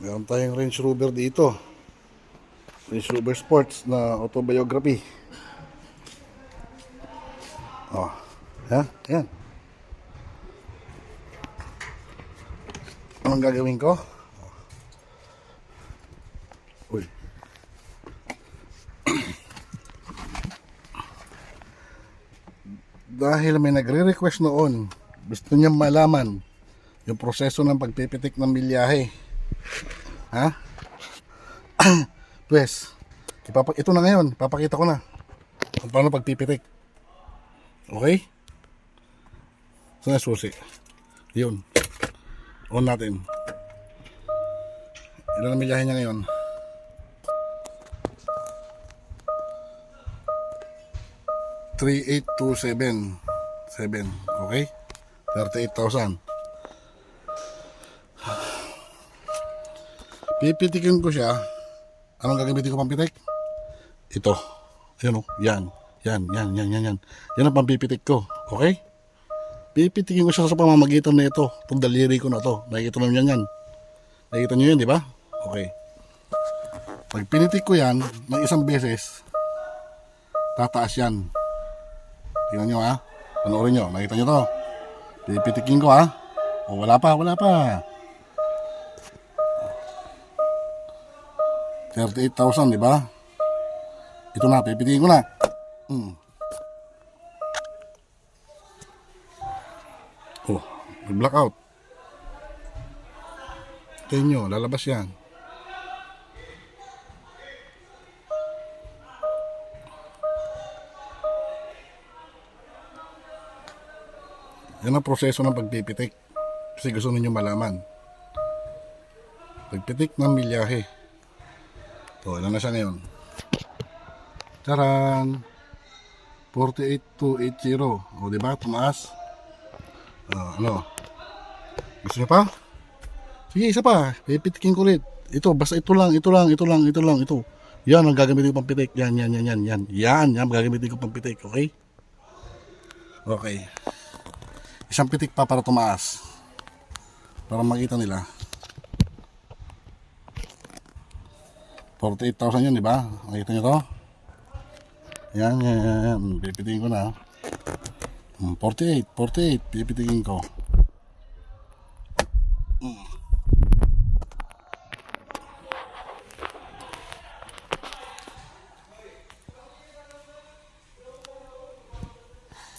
Meron tayong Range Rover dito. Range Rover Sports na autobiography. Oh, yan, yan. Anong gagawin ko? Uy. Dahil may nagre-request noon, gusto niya malaman yung proseso ng pagpipitik ng milyahe. Ha? Pues, ito na ngayon, papakita ko na kung paano pagpipitik. Okay? Saan na susi? Yun. On natin. Ilan ang milyahe niya ngayon? 38,277. Okay? 38,000. Pipitikin ko siya. Anong gagamitin ko pampitik? Ito. Ayan o. Yan. Yan. Yan ang pampipitik ko. Okay? Pipitikin ko siya sa pamamagitan na ito. Itong daliri ko na to. Nakikita naman yan. Nakikita nyo yan, di ba? Okay. Pag pinitik ko yan ng isang beses, tataas yan. Tingnan nyo ha. Panoorin nyo. Nakita nyo to. Pipitikin ko ha. O wala pa. 38,000, di ba? Ito na, pipitikin ko na. Oh, may blackout. Tingnan nyo, lalabas yan. Yan ang proseso ng pagpipitik. Kasi gusto ninyo malaman. Pagpitik ng milyahe. So, ilan na siya ngayon? Taran! 48,280. O, diba? Tumaas. Ano? Gusto nyo pa? Sige, isa pa. Pipitikin ko ulit. Ito, basta ito lang. Yan ang gagamitin ko pampitik. Yan. Yan ang gagamitin ko pampitik. Okay? Okay. Isang pitik pa para tumaas. Para makita nila. 48,000 yun, di ba? Nakita nyo to? Yan. Pipitikin ko na. 48. Pipitikin ko.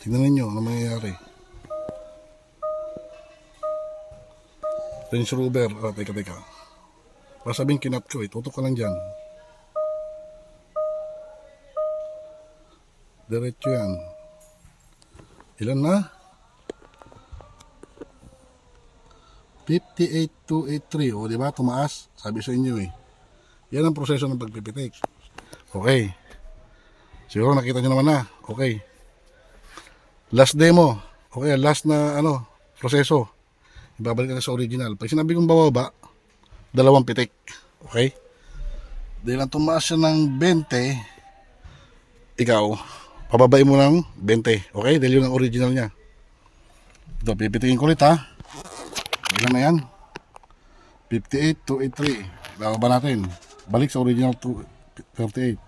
Tignan ninyo ano mangyayari. Range Rover. Teka. Sabihin kinat ko tutok ka lang dyan. Diretso yan. Ilan na? 58,283. O diba tumaas? Sabi sa inyo yan ang proseso ng pagpipitik. Okay. Siguro nakita nyo naman na. Okay. Last demo. Okay, last na proseso. Ibabalik na sa original. Pag sinabi kong bababa, 2 pitik. Okay? Dahil ang tumaas siya ng 20, ikaw, pababain mo ng 20. Okay? Dahil yun ang original niya. Ito, pipitikin ko ulit ha. Ilan na yan? 58,283. Bababa natin. Balik sa original 38.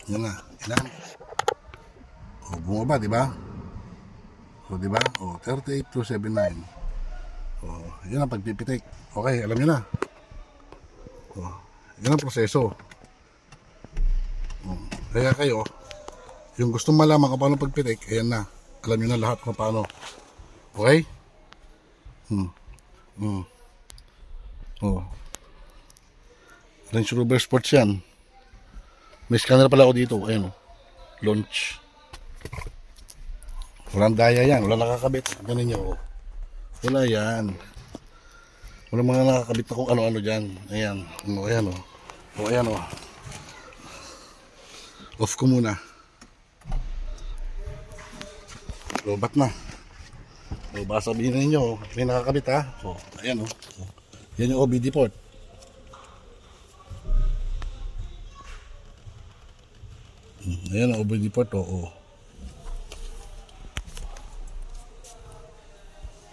Yan na. Ilan? O, bumaba, diba? O, diba? O, 38,279. O, yan ang pagpipitik. Okay, alam nyo na. O, yan ang proseso. O, kaya kayo, yung gustong malaman kung paano pagpitik, ayan na. Alam nyo na lahat kung paano. Okay? O. Range Rover Sports yan. May scanner pala ako dito. Ayan o. Launch. Walang daya yan. Walang nakakabit. Ganun nyo. Wala yan. Walang mga nakakabit na kung ano-ano dyan. Ayan. Ayan o. O ayan o. Off ko muna. Lobat na. So, baka sabihin ninyo, may nakakabit ha. So, ayan o. Yan yung OBD port. Ayan ang OBD port o.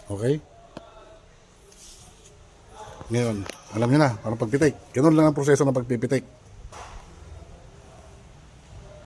Okay? Ngayon, alam nyo na, parang pagpitik. Ganun lang ang proseso ng pagpipitik.